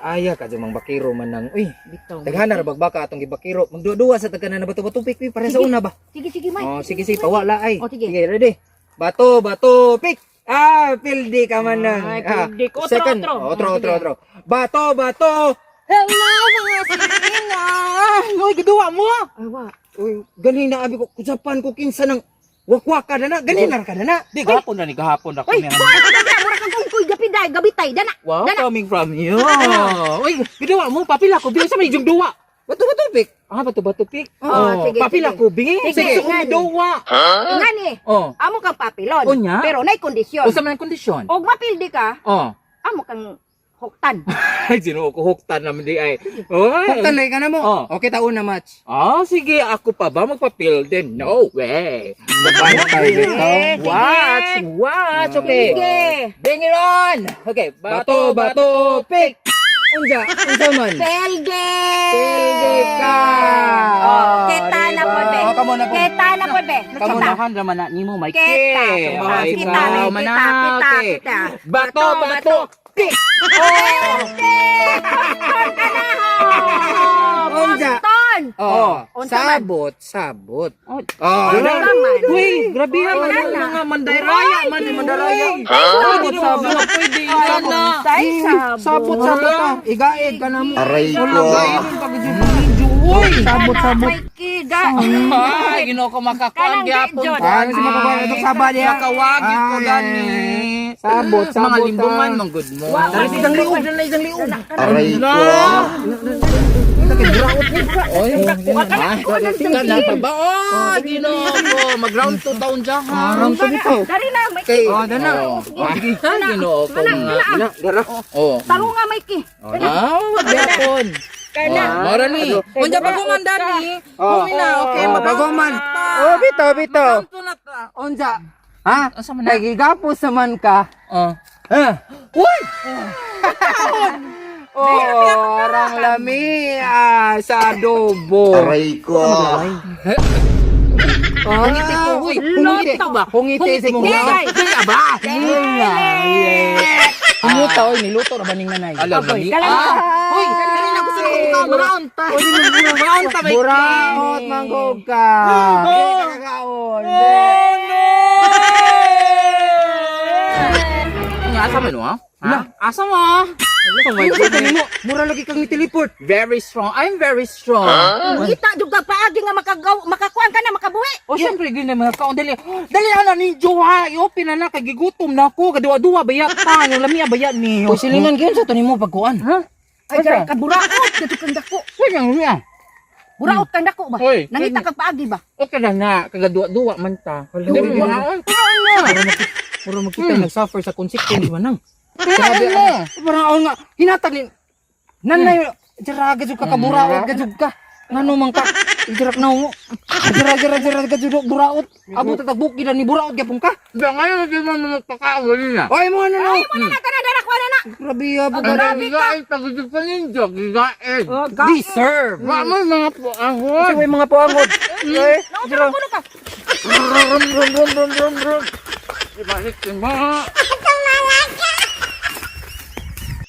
aya ka mang bakiro man nang. Uy, Bitaw. daghana ra bagbaka atong gibakiro. Magduwa sa tagana na bato-bato pik para sa una ba. Sige, Mike. Oh, sige pawala ay. Oh, sige. Ready. Bato, pik. Pildi ka man nang. Ay, pildi ko. Second. Otro. Bato. Hello, mga singa! Uy, gaduwa mo. Ay, wa. Uy, ganina abi ko kusapan ko kinsa nang wakwaka na. Ganina ka na. Di gahapon na ni gahapon ako Uy, meron. mura kang kuy gabitay, dana. Wow, Dana. coming from you. Uy, giduwa mo papila ko biya sa may jung duwa. Bato-bato pik. Bato bi. Sige, Papila sige. ko bi. Sige, Sige, nga ni. duwa. Nga ni, amo kang papilon. Unya? Pero nay kondisyon. Usa man ang kondisyon? Og mapildi ka, Oh. amo kang huktan. Ay, sino ko huktan naman di ay. Oy. Tanay ka na mo. Oh. Okay, taon na match. Sige, ako pa ba magpapil din? No way. Babae tayo dito. Sige. Watch, okay. Sige. Bring it on. Okay, Bato, pik. Unsa man? Pelde. Pildi ka. Kita na po, be. Oh, kamo na po. Kita na po, be. Kamu Kita. nahan raman na nimo may Kita. Kita. Bato. Pik. Unsa? Ton. Unsa man? Sabot. Oh, Ano naman? Uy, grabe ha, Wala man na. mga mandayraya, man yung mandayraya. Di na mo pwede na. Say Sabot ta. Igaid ka na mo. Aray ko. Gayun pag medyo. Uy, Sabot. May kiga. ay, gino ko makakuan Kanang gyapon. John. Ano si makakuha itong sabad niya? Makawagi ko gani. Sabot. Mga limbungan, mang good mo. Dari isang liog. Isang liog. Aray ko. Oy, tingnan na pa ba? Oh, gino ko. Mag-round 2 taon dyan ha. Round to dito. Dari na, may Kay, ki. dana. Gino ko mga. Dara. Oh. Taro nga, may ki. Magyapon. Kana. Mara ni. Unja pa gumanda ni. Humina, okay, Bagoman. Oh, bito. Unsa? Ha? Asa man na? Nagigapos naman ka. Ha? Uy! Orang lami sa adobo. Aray ko. Hungiti ko, uy. Hungiti ko ba? Hungiti si mong Ay, Kaya ba? Umuta, oy, niluto na ba ning nanay? Alam na ni. Kala mo. Uy, kanina gusto ko ka brown ta. Brown ta may Buraot, manggog ka. Kakakaon. Asa man ha? Asa mo? Oh my God. Mura lagi kang ni-teleport. Very strong. I'm very strong. Kita juga paagi nga makakuan ka na makabuhi. O syempre gini mga kaon dali. Dali ana ni Joha, i-open na kay gigutom na ako. Kaduwa-duwa bayat pa, yung lami bayat ni. Uy, silingan gyud sa to nimo pagkuan. Ha? Ay, kaya ka buraot. Dito kang dako. Uy, yang niya. Buraot kang dako ba? Hoy, Nangita kang paagi ba? Okay na na, kagaduwa-duwa man ta. Hindi mo maon. Mura makita nag-suffer sa consequence man nang. Grabe mo. Parang nga hinatag nanay jara gajud ka kaburaot gajud ka. Ngano man ka? Jarak na mo. Jara gajud buraot. Abo ta tagbuk ni buraot gyapon ka. Ba ngayon di man magpakaon na. Oy mo ano no? Ay, mo na ka na dara ko na. Grabe abo ka. Gigain tagud pa ninja, gigain. Deserve. Wa mo mga puangon. Kasi may mga puangod. Eh, Nakuha ko ka. Ibalik mo.